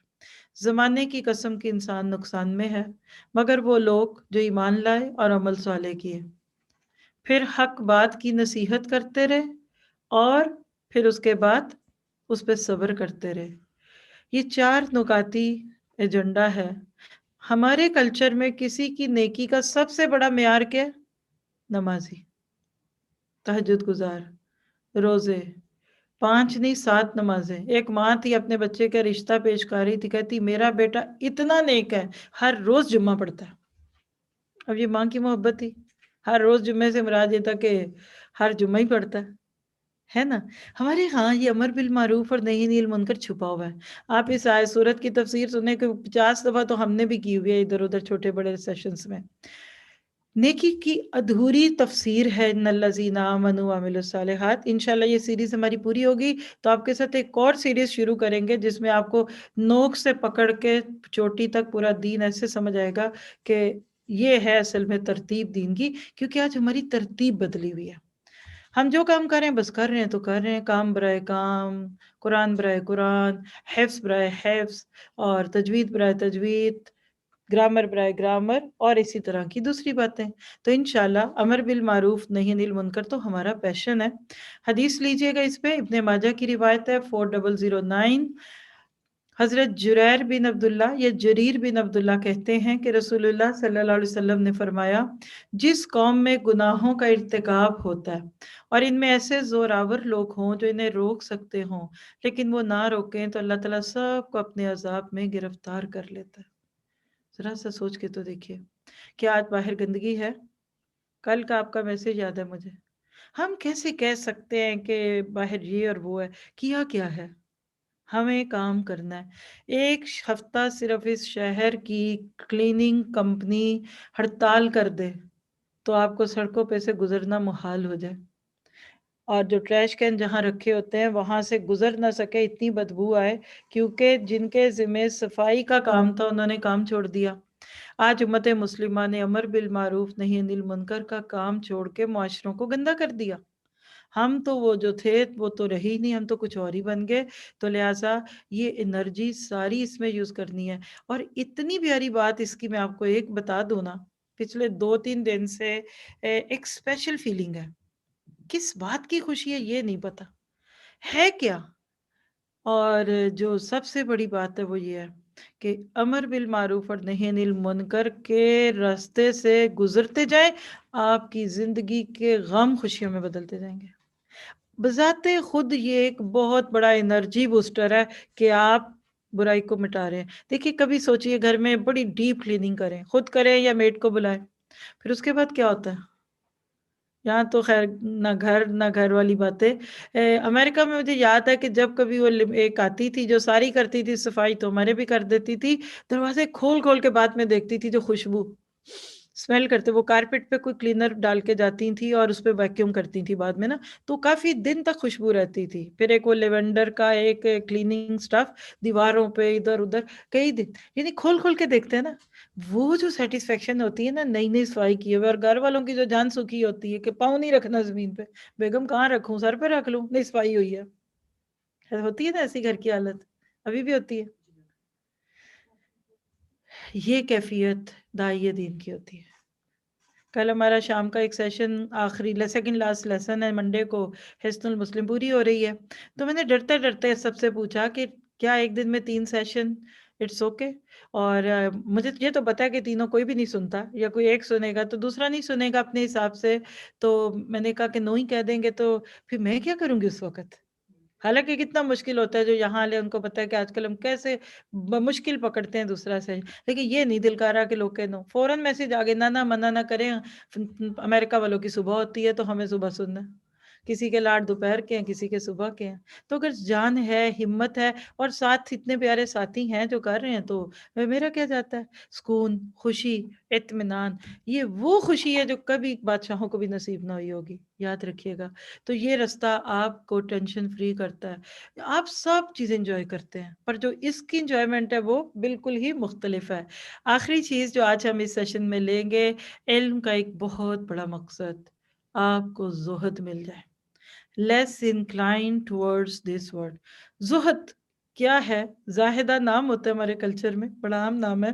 زمانے کی قسم کہ انسان نقصان میں ہے مگر وہ لوگ جو ایمان لائے اور عمل صالح کیے، پھر حق بات کی نصیحت کرتے رہے، اور پھر اس کے بعد اس پہ صبر کرتے رہے. یہ 4 نکاتی ایجنڈا ہے. ہمارے کلچر میں کسی کی نیکی کا سب سے بڑا معیار کیا ہے؟ نمازی، تہجد گزار، روزے. 5 نہیں 7 نمازیں. ایک ماں تھی اپنے بچے کا رشتہ پیش کر رہی تھی، کہتی میرا بیٹا اتنا نیک ہے ہر روز جمعہ پڑھتا ہے. اب یہ ماں کی محبت تھی. ہر روز جمعے سے مراد یہ تھا کہ ہر جمعہ ہی پڑھتا ہے نا. ہمارے ہاں یہ امر بالمعروف اور نہی عن المنکر چھپا ہوا ہے. آپ اس آیت سورت کی تفسیر سننے کے 50 دفعہ تو ہم نے بھی کی ہوئی ہے ادھر ادھر چھوٹے بڑے سیشنز میں. نیکی کی ادھوری تفسیر ہے ان الذین آمنوا وعملوا الصالحات. انشاءاللہ یہ سیریز ہماری پوری ہوگی تو آپ کے ساتھ ایک اور سیریز شروع کریں گے جس میں آپ کو نوک سے پکڑ کے چوٹی تک پورا دین ایسے سمجھ آئے گا کہ یہ ہے اصل میں ترتیب دین کی. کیونکہ آج ہماری ترتیب بدلی ہوئی ہے. ہم جو کام کر رہے ہیں بس کر رہے ہیں تو کر رہے ہیں، کام برائے کام، قرآن برائے قرآن، حفظ برائے حفظ، اور تجوید برائے تجوید، گرامر برائے گرامر، اور اسی طرح کی دوسری باتیں. تو انشاءاللہ امر بالمعروف نہی عن المنکر تو ہمارا پیشن ہے. حدیث لیجئے گا اس پہ، ابن ماجہ کی روایت ہے 4009. حضرت جریر بن عبداللہ یا جریر بن عبداللہ کہتے ہیں کہ رسول اللہ صلی اللہ علیہ وسلم نے فرمایا، جس قوم میں گناہوں کا ارتکاب ہوتا ہے اور ان میں ایسے زوراور لوگ ہوں جو انہیں روک سکتے ہوں لیکن وہ نہ روکیں تو اللہ تعالیٰ سب کو اپنے عذاب میں گرفتار کر لیتا ہے. ذرا سا سوچ کے تو دیکھیے کہ آج باہر گندگی ہے. کل کا آپ کا میسج یاد ہے مجھے. ہم کیسے کہہ سکتے ہیں کہ باہر یہ اور وہ ہے؟ کیا ہے؟ ہمیں کام کرنا ہے. ایک ہفتہ صرف اس شہر کی کلیننگ کمپنی ہڑتال کر دے تو آپ کو سڑکوں پہ سے گزرنا محال ہو جائے، اور جو ٹریش کین جہاں رکھے ہوتے ہیں وہاں سے گزر نہ سکے، اتنی بدبو آئے، کیونکہ جن کے ذمہ صفائی کا کام تھا انہوں نے کام چھوڑ دیا. آج امت مسلمہ نے امر بالمعروف نہی عن المنکر کا کام چھوڑ کے معاشروں کو گندا کر دیا. ہم تو وہ جو تھے وہ تو رہی نہیں، ہم تو کچھ اور ہی بن گئے. تو لہٰذا یہ انرجی ساری اس میں یوز کرنی ہے. اور اتنی پیاری بات اس کی میں آپ کو ایک بتا دوں نا، پچھلے 2-3 دن سے ایک اسپیشل فیلنگ ہے. کس بات کی خوشی ہے یہ نہیں پتا ہے کیا. اور جو سب سے بڑی بات ہے وہ یہ ہے کہ امر بالمعروف اور نہی عن المنکر کے راستے سے گزرتے جائیں، آپ کی زندگی کے غم خوشیوں میں بدلتے جائیں گے. بذات خود یہ ایک بہت بڑا انرجی بوسٹر ہے کہ آپ برائی کو مٹا رہے ہیں. دیکھیے کبھی سوچئے گھر میں بڑی ڈیپ کلیننگ کریں، خود کریں یا میڈ کو بلائیں، پھر اس کے بعد کیا ہوتا ہے؟ یہاں تو خیر نہ گھر نہ گھر والی باتیں. امریکہ میں مجھے یاد ہے کہ جب کبھی وہ ایک آتی تھی جو ساری کرتی تھی صفائی تو ہمارے بھی کر دیتی تھی، دروازے کھول کھول کے بعد میں دیکھتی تھی جو خوشبو اسمیل کرتے، وہ کارپٹ پہ کوئی کلینر ڈال کے جاتی تھی اور اس پہ ویکیوم کرتی تھی بعد میں نا، تو کافی دن تک خوشبو رہتی تھی. پھر ایک وہ لیونڈر کا ایک کلیننگ سٹف دیواروں پہ ادھر ادھر کئی دن، یعنی کھول کھول کے دیکھتے ہیں نا، وہ جو سیٹسفیکشن ہوتی ہے نا نئی نئی صفائی کیے ہوئے، اور گھر والوں کی جو جان سکھی ہوتی ہے کہ پاؤں نہیں رکھنا زمین پہ، بیگم کہاں رکھوں، سر پہ رکھ لوں، نہیں صفائی ہوئی ہے. ہوتی ہے نا ایسی گھر کی حالت، ابھی بھی ہوتی ہے. یہ کیفیت داعیہ دین کی ہوتی ہے. کل ہمارا شام کا ایک سیشن آخری سیکنڈ لاسٹ لیسن ہے، منڈے کو حصن المسلم پوری ہو رہی ہے. تو میں نے ڈرتے ڈرتے سب سے پوچھا کہ کیا ایک دن میں 3 سیشن اٹس اوکے؟ اور مجھے یہ تو پتا ہے کہ تینوں کوئی بھی نہیں سنتا، یا کوئی ایک سنے گا تو دوسرا نہیں سنے گا اپنے حساب سے. تو میں نے کہا کہ نو ہی کہہ دیں گے تو پھر میں کیا کروں گی اس وقت. حالانکہ کتنا مشکل ہوتا ہے جو یہاں لے ان کو پتا ہے کہ آج کل ہم کیسے مشکل پکڑتے ہیں دوسرا سے، لیکن یہ نہیں دل کر رہا کہ لوگ کہہ دو فوراً میسج آگے نہ منع نہ کریں. امریکہ والوں کی صبح ہوتی ہے تو ہمیں صبح سننا، کسی کے لاڈ دوپہر کے ہیں کسی کے صبح کے ہیں. تو اگر جان ہے، ہمت ہے، اور ساتھ اتنے پیارے ساتھی ہیں جو کر رہے ہیں تو میرا کیا جاتا ہے. سکون، خوشی، اطمینان، یہ وہ خوشی ہے جو کبھی بادشاہوں کو بھی نصیب نہ ہوئی ہوگی، یاد رکھیے گا. تو یہ رستہ آپ کو ٹینشن فری کرتا ہے، آپ سب چیزیں انجوائے کرتے ہیں، پر جو اس کی انجوائمنٹ ہے وہ بالکل ہی مختلف ہے. آخری چیز جو آج ہم اس سیشن میں لیں گے، علم کا ایک بہت بڑا مقصد آپ کو زہد مل جائے. لیس انکلائن ٹورڈز دس ورڈ. زہد کیا ہے؟ زاہدہ نام ہوتا ہے ہمارے کلچر میں، بڑا عام نام ہے.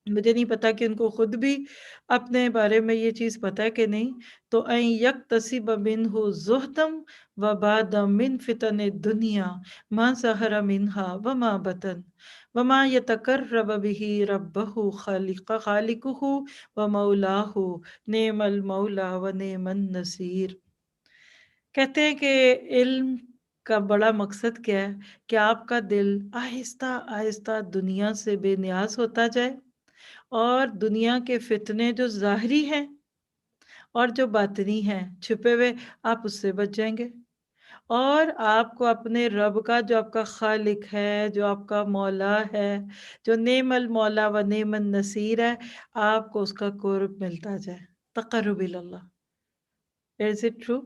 مجھے نہیں پتا کہ ان کو خود بھی اپنے بارے میں یہ چیز پتا ہے کہ نہیں. تو این یکتسب منہ زہدم وبعد من فتن الدنیا ما ظہر منہا وما بطن وما یتقرب به ربہ خالقہ ومولاہ نعم المولا ونعم النصیر. کہتے ہیں کہ علم کا بڑا مقصد کیا ہے کہ آپ کا دل آہستہ آہستہ دنیا سے بے نیاز ہوتا جائے، اور دنیا کے فتنے جو ظاہری ہیں اور جو باطنی ہیں چھپے ہوئے، آپ اس سے بچ جائیں گے. اور آپ کو اپنے رب کا، جو آپ کا خالق ہے، جو آپ کا مولا ہے، جو نعم المولا و نعم النصیر ہے، آپ کو اس کا قرب ملتا جائے. تقرب اللہ. Is it true?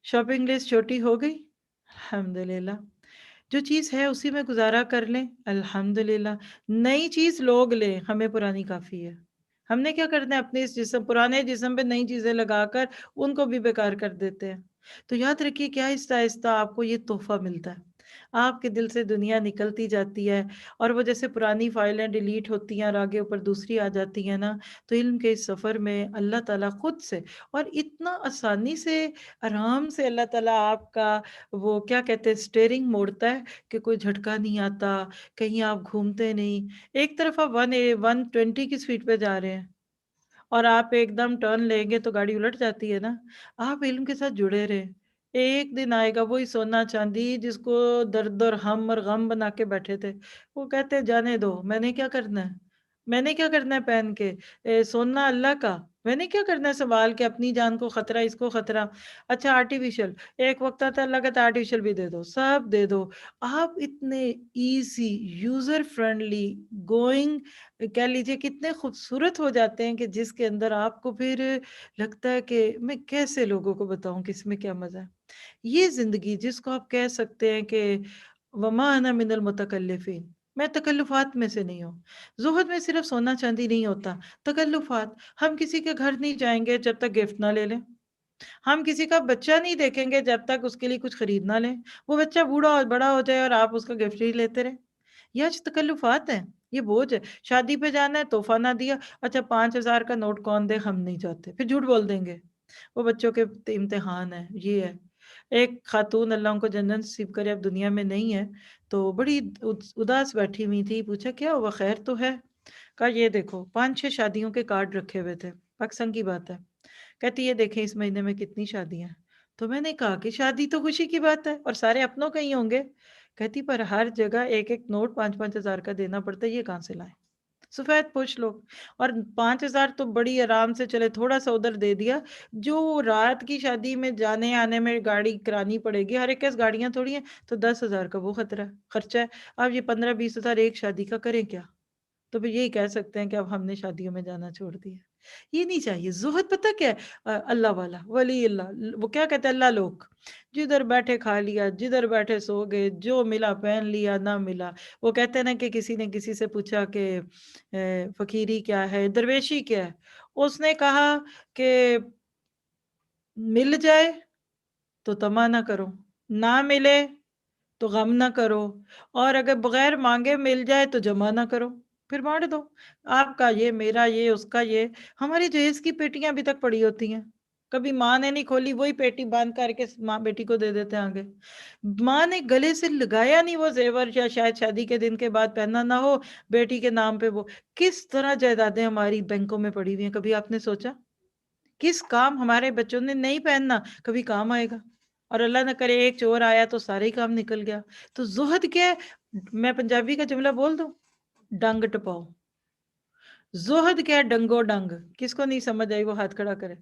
Shopping list چھوٹی ہو گئی؟ الحمدللہ. جو چیز ہے اسی میں گزارا کر لیں، الحمدللہ. نئی چیز لوگ لیں، ہمیں پرانی کافی ہے. ہم نے کیا کرنا ہے؟ اپنے اس جسم، پرانے جسم پہ نئی چیزیں لگا کر ان کو بھی بیکار کر دیتے ہیں. تو یاد رکھیے کہ آہستہ آہستہ آپ کو یہ تحفہ ملتا ہے. آپ کے دل سے دنیا نکلتی جاتی ہے، اور وہ جیسے پرانی فائلیں ڈیلیٹ ہوتی ہیں اور آگے اوپر دوسری آ جاتی ہیں نا، تو علم کے اس سفر میں اللہ تعالیٰ خود سے اور اتنا آسانی سے، آرام سے اللہ تعالیٰ آپ کا وہ کیا کہتے ہیں اسٹیئرنگ موڑتا ہے کہ کوئی جھٹکا نہیں آتا، کہیں آپ گھومتے نہیں. ایک طرف آپ 120 کی سپیڈ پہ جا رہے ہیں اور آپ ایک دم ٹرن لیں گے تو گاڑی الٹ جاتی ہے نا. آپ علم کے ساتھ جڑے رہے. ایک دن آئے گا وہی سونا چاندی جس کو درد اور ہم اور غم بنا کے بیٹھے تھے، وہ کہتے جانے دو، میں نے کیا کرنا ہے، میں نے کیا کرنا ہے پہن کے سونا اللہ کا، میں نے کیا کرنا ہے سنبھال کے اپنی جان کو خطرہ، اس کو خطرہ. اچھا آرٹیفیشل، ایک وقت آتا ہے اللہ کہتا ہے آرٹیفیشل بھی دے دو، سب دے دو. آپ اتنے ایزی، یوزر فرینڈلی، گوئنگ کہہ لیجیے کتنے خوبصورت ہو جاتے ہیں کہ جس کے اندر آپ کو پھر لگتا ہے کہ میں کیسے لوگوں کو بتاؤں کہ اس میں کیا مزہ ہے. یہ زندگی جس کو آپ کہہ سکتے ہیں کہ وما انا من المتکلفین، میں تکلفات میں سے نہیں ہوں. زہد میں صرف سونا چاندی نہیں ہوتا، تکلفات. ہم کسی کے گھر نہیں جائیں گے جب تک گفٹ نہ لے لیں. ہم کسی کا بچہ نہیں دیکھیں گے جب تک اس کے لیے کچھ خرید نہ لیں. وہ بچہ بوڑھا اور بڑا ہو جائے اور آپ اس کا گفٹ ہی لیتے رہیں. یہ آج تکلفات ہیں، یہ بوجھ ہے. شادی پہ جانا ہے، تحفہ نہ دیا، اچھا 5,000 کا نوٹ کون دے، ہم نہیں جاتے. پھر جھوٹ بول دیں گے، وہ بچوں کے امتحان ہے. یہ ہے. ایک خاتون، اللہ ان کو جنت نصیب کرے، اب دنیا میں نہیں ہے، تو بڑی اداس بیٹھی ہوئی تھی. پوچھا کیا ہوا، خیر تو ہے؟ کہا یہ دیکھو 5-6 شادیوں کے کارڈ رکھے ہوئے تھے، پاکستان کی بات ہے. کہتی یہ دیکھیں اس مہینے میں کتنی شادیاں ہیں. تو میں نے کہا کہ شادی تو خوشی کی بات ہے اور سارے اپنوں کا ہی ہوں گے. کہتی پر ہر جگہ ایک ایک نوٹ 5,000 کا دینا پڑتا ہے، یہ کہاں سے لائیں؟ سفید پوش لوگ. اور 5,000 تو بڑی آرام سے چلے، تھوڑا سا ادھر دے دیا. جو رات کی شادی میں جانے آنے میں گاڑی کرانی پڑے گی، ہر ایک کیس گاڑیاں تھوڑی ہیں، تو 10,000 کا وہ خرچہ ہے. اب یہ 15-20,000 ایک شادی کا کریں کیا؟ تو پھر یہی کہہ سکتے ہیں کہ اب ہم نے شادیوں میں جانا چھوڑ دیا. یہ نہیں چاہیے. زہد پتہ کیا ہے؟ اللہ والا، ولی اللہ. وہ کیا کہتے ہیں اللہ لوگ، جدھر بیٹھے کھا لیا، جدھر بیٹھے سو گئے، جو ملا پہن لیا، نہ ملا. وہ کہتے ہیں نا کہ کسی نے کسی سے پوچھا کہ فقیری کیا ہے، درویشی کیا ہے. اس نے کہا کہ مل جائے تو طمع نہ کرو، نہ ملے تو غم نہ کرو، اور اگر بغیر مانگے مل جائے تو جمع نہ کرو، پھر بانٹ دو. آپ کا یہ، میرا یہ، اس کا یہ. ہماری جہیز کی پیٹیاں ابھی تک پڑی ہوتی ہیں، کبھی ماں نے نہیں کھولی، وہی پیٹی باندھ کر کے ماں بیٹی کو دے دیتے ہیں آگے. ماں نے گلے سے لگایا نہیں وہ زیور، یا شاید شادی کے دن کے بعد پہننا نہ ہو، بیٹی کے نام پہ وہ. کس طرح جائیدادیں ہماری بینکوں میں پڑی ہوئی ہیں، کبھی آپ نے سوچا؟ کس کام ہمارے بچوں نے نہیں پہننا، کبھی کام آئے گا. اور اللہ نہ کرے ایک چور آیا تو سارے ہی کام نکل گیا. تو زہد کیا ہے؟ میں پنجابی کا جملہ بول دوں، ڈنگ ٹپاؤ. زہد کیا ہے؟ ڈنگو ڈنگ. کس کو نہیں سمجھ آئی وہ ہاتھ کھڑا کرے.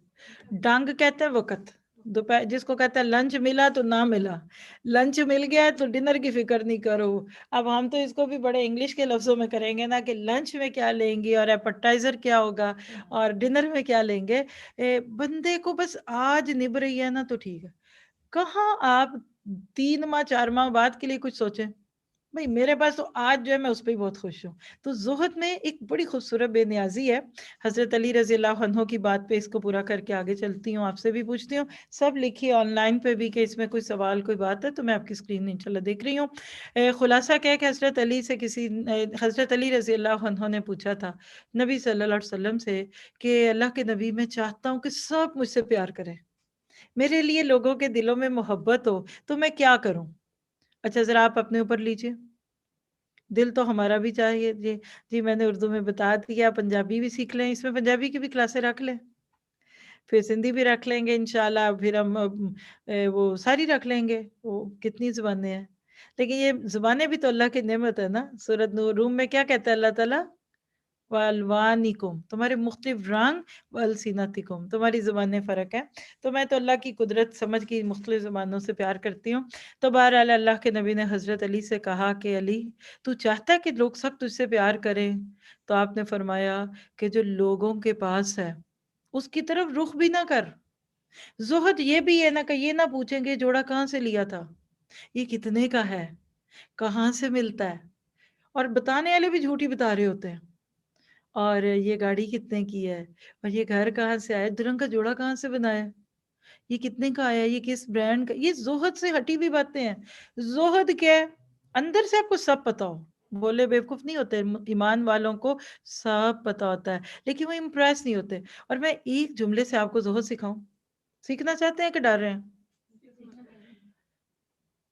ڈنگ کہتا ہے وقت، دوپہر جس کو کہتا ہے لنچ ملا تو نہ ملا، لنچ مل گیا تو ڈنر کی فکر نہیں کرو. اب ہم تو اس کو بھی بڑے انگلش کے لفظوں میں کریں گے نا کہ لنچ میں کیا لیں گی اور ایپٹائزر کیا ہوگا اور ڈنر میں کیا لیں گے. بندے کو بس آج نبھ رہی ہے نا تو ٹھیک ہے. کہاں آپ 3 ماہ 4 ماہ بعد کے لیے کچھ سوچیں؟ بھئی میرے پاس تو آج جو ہے میں اس پہ ہی بہت خوش ہوں. تو زہد میں ایک بڑی خوبصورت بے نیازی ہے. حضرت علی رضی اللہ عنہ کی بات پہ اس کو پورا کر کے آگے چلتی ہوں، آپ سے بھی پوچھتی ہوں. سب لکھی آن لائن پہ بھی کہ اس میں کوئی سوال کوئی بات ہے تو میں آپ کی اسکرین انشاءاللہ دیکھ رہی ہوں. خلاصہ کیا ہے کہ حضرت علی سے حضرت علی رضی اللہ عنہ نے پوچھا تھا نبی صلی اللہ علیہ وسلم سے کہ اللہ کے نبی میں چاہتا ہوں کہ سب مجھ سے پیار کریں، میرے لیے لوگوں کے دلوں میں محبت ہو، تو میں کیا کروں؟ اچھا ذرا آپ اپنے اوپر لیجئے. دل تو ہمارا بھی چاہیے جی میں نے اردو میں بتا دیا، پنجابی بھی سیکھ لیں، اس میں پنجابی کی بھی کلاسیں رکھ لیں، پھر سندھی بھی رکھ لیں گے انشاءاللہ، پھر ہم وہ ساری رکھ لیں گے. وہ کتنی زبانیں ہیں، لیکن یہ زبانیں بھی تو اللہ کی نعمت ہے نا. سورۃ روم میں کیا کہتا ہے اللہ تعالیٰ؟ والوانکم، تمہارے مختلف رنگ، والسنتکم، تمہاری زبانیں فرق ہے. تو میں تو اللہ کی قدرت سمجھ کی مختلف زبانوں سے پیار کرتی ہوں. تو بہرحال اللہ کے نبی نے حضرت علی سے کہا کہ علی تو چاہتا ہے کہ لوگ سب تجھ سے پیار کریں؟ تو آپ نے فرمایا کہ جو لوگوں کے پاس ہے اس کی طرف رخ بھی نہ کر. زہد یہ بھی ہے نہ کہ یہ نہ پوچھیں گے جوڑا کہاں سے لیا تھا، یہ کتنے کا ہے، کہاں سے ملتا ہے، اور بتانے والے بھی جھوٹی بتا رہے ہوتے ہیں. اور یہ گاڑی کتنے کی ہے، اور یہ گھر کہاں سے آیا، درنگ کا جوڑا کہاں سے بنایا، یہ کتنے کا آیا، یہ کس برانڈ کا. یہ زہد سے ہٹی ہوئی باتیں ہیں. زہد کیا ہے؟ اندر سے آپ کو سب پتا ہو. بولے بیوقوف نہیں ہوتے، ایمان والوں کو سب پتا ہوتا ہے لیکن وہ امپریس نہیں ہوتے. اور میں ایک جملے سے آپ کو زہد سکھاؤں، سیکھنا چاہتے ہیں کہ ڈر رہے ہیں؟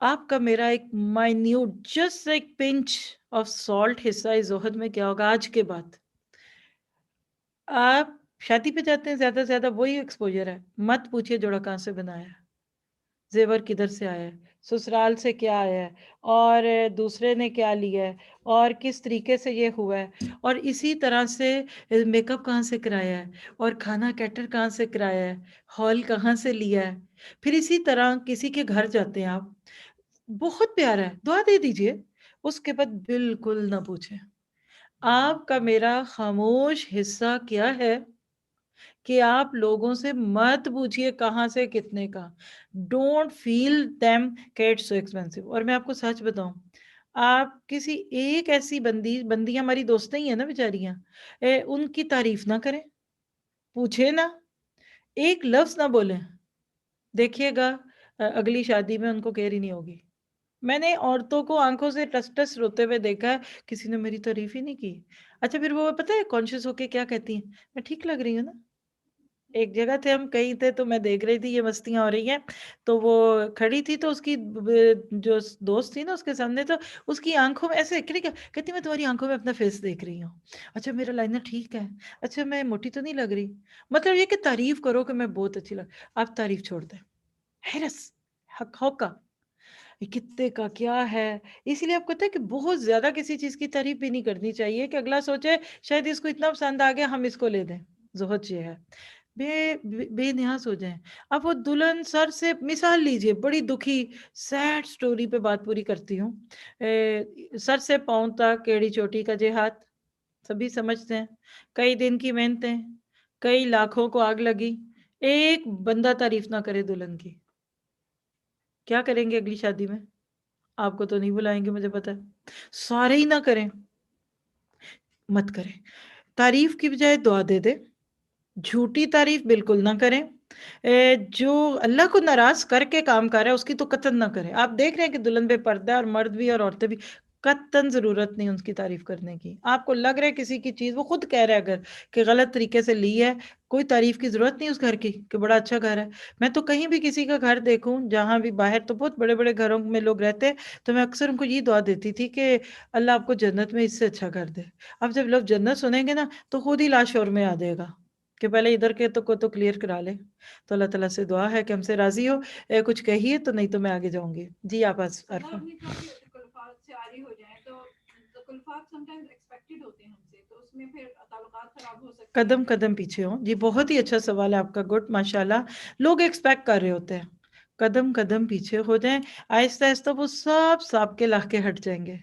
آپ کا میرا ایک مائنیوٹ جسٹ ایک پنچ آف سالٹ حصہ اس زہد میں کیا ہوگا آج کے بعد. آپ شادی پہ جاتے ہیں زیادہ سے زیادہ وہی ایکسپوجر ہے. مت پوچھئے جوڑا کہاں سے بنایا ہے، زیور کدھر سے آیا ہے، سسرال سے کیا آیا ہے، اور دوسرے نے کیا لیا ہے، اور کس طریقے سے یہ ہوا ہے. اور اسی طرح سے میک اپ کہاں سے کرایا ہے، اور کھانا کیٹر کہاں سے کرایا ہے، ہال کہاں سے لیا ہے. پھر اسی طرح کسی کے گھر جاتے ہیں آپ، بہت پیارا ہے دعا دے دیجئے، اس کے بعد بالکل نہ پوچھیں. آپ کا میرا خاموش حصہ کیا ہے کہ آپ لوگوں سے مت پوچھئے کہاں سے کتنے کا. ڈونٹ فیل them کہ it's so expensive. اور میں آپ کو سچ بتاؤں، آپ کسی ایک ایسی بندی ہماری دوستیں ہی ہیں نا بیچاریاں، ان کی تعریف نہ کریں، پوچھے نہ، ایک لفظ نہ بولیں، دیکھیے گا اگلی شادی میں ان کو کیئر ہی نہیں ہوگی. میں نے عورتوں کو آنکھوں سے ٹس ٹس روتے ہوئے دیکھا ہے، کسی نے میری تعریف ہی نہیں کی. اچھا پھر وہ پتہ ہے کانشیس ہو کے کیا کہتی ہیں، میں ٹھیک لگ رہی ہوں نا. ایک جگہ تھے ہم کہیں تھے تو میں دیکھ رہی تھی یہ مستیاں ہو رہی ہیں، تو وہ کھڑی تھی تو اس کی جو دوست تھی نا اس کے سامنے، تو اس کی آنکھوں میں ایسے کہتی میں تمہاری آنکھوں میں اپنا فیس دیکھ رہی ہوں. اچھا میرا لائنر ٹھیک ہے، اچھا میں موٹی تو نہیں لگ رہی. مطلب یہ کہ تعریف کرو کہ میں بہت اچھی آپ تعریف چھوڑ دیں. حیرس حق ہوکا یہ کتے کا کیا ہے. اسی لیے آپ کو پتہ ہے کہ بہت زیادہ کسی چیز کی تعریف بھی نہیں کرنی چاہیے کہ اگلا سوچے شاید اس کو اتنا پسند آ گیا ہم اس کو لے دیں. زہد یہ ہے بے نیاز ہو جائیں. اب وہ دلہن سر سے مثال لیجئے، بڑی دکھی سیڈ سٹوری پہ بات پوری کرتی ہوں. سر سے پاؤں تک کیڑی چوٹی کا ہاتھ، سبھی سمجھتے ہیں. کئی دن کی محنتیں، کئی لاکھوں کو آگ لگی، ایک بندہ تعریف نہ کرے دلہن کی، کیا کریں گے اگلی شادی میں؟ آپ کو تو نہیں بلائیں گے مجھے پتا ہے. سارے ہی نہ کریں، مت کریں. تعریف کی بجائے دعا دے دے. جھوٹی تعریف بالکل نہ کریں. جو اللہ کو ناراض کر کے کام کر رہا ہے اس کی تو قطعاً نہ کریں. آپ دیکھ رہے ہیں کہ دلہن بے پردہ ہے، اور مرد بھی اور عورتیں بھی، قطعاً ضرورت نہیں ان کی تعریف کرنے کی. آپ کو لگ رہا ہے کسی کی چیز، وہ خود کہہ رہا ہے اگر کہ غلط طریقے سے لی ہے، کوئی تعریف کی ضرورت نہیں اس گھر کی کہ بڑا اچھا گھر ہے. میں تو کہیں بھی کسی کا گھر دیکھوں، جہاں بھی باہر تو بہت بڑے بڑے گھروں میں لوگ رہتے ہیں، تو میں اکثر ان کو یہ دعا دیتی تھی کہ اللہ آپ کو جنت میں اس سے اچھا گھر دے. اب جب لوگ جنت سنیں گے نا تو خود ہی لاش شور میں آ جائے گا کہ پہلے ادھر کے تو کلیئر کرا لے. تو اللہ تعالیٰ سے دعا ہے کہ ہم سے راضی ہو. کچھ کہیے تو نہیں تو میں آگے جاؤں گی. جی آپ عرفہ. قدم قدم پیچھے ہوں. جی بہت ہی اچھا سوال ہے آپ کا، گڈ ماشاءاللہ. لوگ ایکسپیکٹ کر رہے ہوتے ہیں، قدم قدم پیچھے ہو جائیں، آہستہ آہستہ وہ سب سانپ کے لاہ کے ہٹ جائیں گے.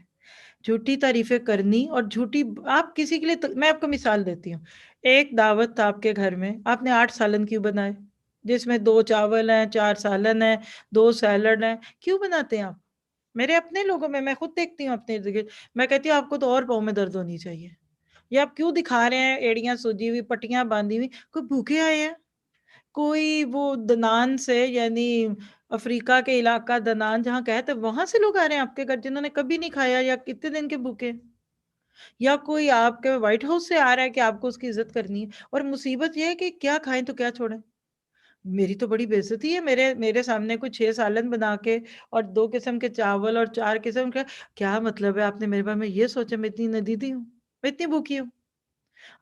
جھوٹی تعریفیں کرنی اور جھوٹی، آپ کسی کے لیے، میں آپ کو مثال دیتی ہوں. ایک دعوت تھا آپ کے گھر میں، آپ نے 8 سالن کیوں بنائے جس میں 2 چاول ہیں، 4 سالن ہیں، 2 سیلڈ ہیں؟ کیوں بناتے ہیں آپ؟ میرے اپنے لوگوں میں خود دیکھتی ہوں اپنے ارد گرد، میں کہتی ہوں آپ کو تو اور پاؤں میں درد ہونی چاہیے. یہ آپ کیوں دکھا رہے ہیں ایڑیاں سوجی ہوئی، پٹیاں باندھی ہوئی؟ کوئی بھوکے آئے ہیں؟ کوئی وہ دنان سے، یعنی افریقہ کے علاقہ دنان جہاں کہتے وہاں سے لوگ آ رہے ہیں آپ کے گھر جنہوں نے کبھی نہیں کھایا، یا کتنے دن کے بھوکے؟ یا کوئی آپ کے وائٹ ہاؤس سے آ رہا ہے کہ آپ کو اس کی عزت کرنی ہے؟ اور مصیبت یہ ہے کہ کیا کھائیں تو کیا چھوڑیں. میری تو بڑی بے عزتی ہے، میرے سامنے کوئی 6 سالن بنا کے اور 2 قسم کے چاول اور 4 قسم کے، کیا مطلب ہے؟ آپ نے میرے بارے میں یہ سوچا میں اتنی ندیدی ہوں، میں اتنی بھوکی ہوں؟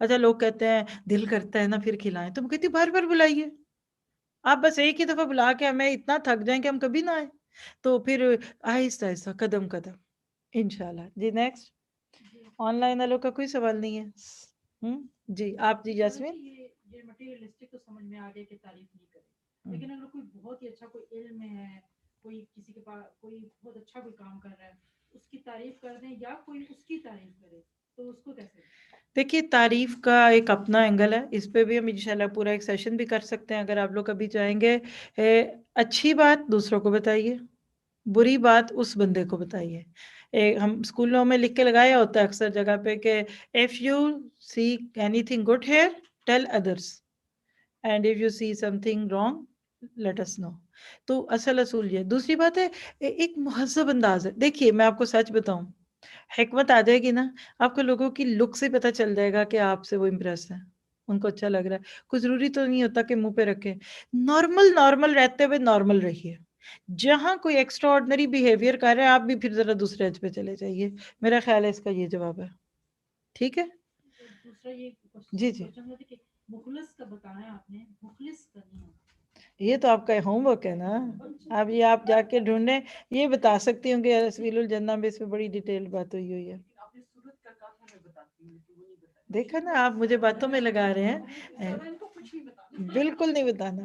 اچھا لوگ کہتے ہیں دل کرتا ہے نا پھر کھلائیں، تو میں کہتی ہوں بار بار بلائیے. آپ بس ایک ہی دفعہ بلا کے ہمیں اتنا تھک جائیں کہ ہم کبھی نہ آئیں. تو پھر آہستہ آہستہ قدم قدم انشاءاللہ. جی نیکسٹ. آن لائن والوں کا کوئی سوال نہیں ہے؟ جی آپ جی یاسمین. یہ مٹیریلسٹک تو سمجھ میں آ گیا کہ تعریف نہیں کرے، لیکن اگر کوئی بہت ہی اچھا کوئی علم میں ہے، کوئی کسی کے پاس کوئی بہت اچھا کوئی کام کر رہا ہے، اس کی تعریف کر دیں یا کوئی اس کی تعریف کرے تو اس کو کیسے؟ دیکھیے تعریف کا ایک اپنا اینگل ہے، اس پہ بھی ہم انشاءاللہ پورا ایک سیشن بھی کر سکتے ہیں اگر آپ لوگ کبھی چاہیں گے. اچھی بات دوسروں کو بتائیے، بری بات اس بندے کو بتائیے. ہم اسکولوں میں لکھ کے لگایا ہوتا ہے اکثر جگہ پہ کہ if you see anything good here tell others and if you see something wrong let us know. تو اصل اصول یہ. دوسری بات ہے ایک مہذب انداز ہے. دیکھیے میں آپ کو سچ بتاؤں، حکمت آ جائے گی نا آپ کو لوگوں کی لک سے پتہ چل جائے گا کہ آپ سے وہ امپریس ہے، ان کو اچھا لگ رہا ہے. کوئی ضروری تو نہیں ہوتا کہ منہ پہ رکھے. نارمل رہتے ہوئے نارمل رہیے. جہاں کوئی ایکسٹرا آرڈنری بیہیویئر کر رہے ہیں آپ بھی پھر ذرا دوسرے ایج پہ چلے جائیے. میرا خیال ہے اس کا یہ جواب ہے. ٹھیک ہے دوسرا یہ جی جی کہ مخلص کا بتایا آپ نے، مخلص کا نہیں. یہ تو آپ کا ہوم ورک ہے نا. اب یہ آپ جا کے ڈھونڈیں، یہ بتا سکتی ہوں کہ سبیل الجنہ میں اس میں بڑی ڈیٹیل بات ہوئی ہے. دیکھا نا آپ مجھے باتوں میں لگا رہے ہیں، بالکل نہیں بتانا.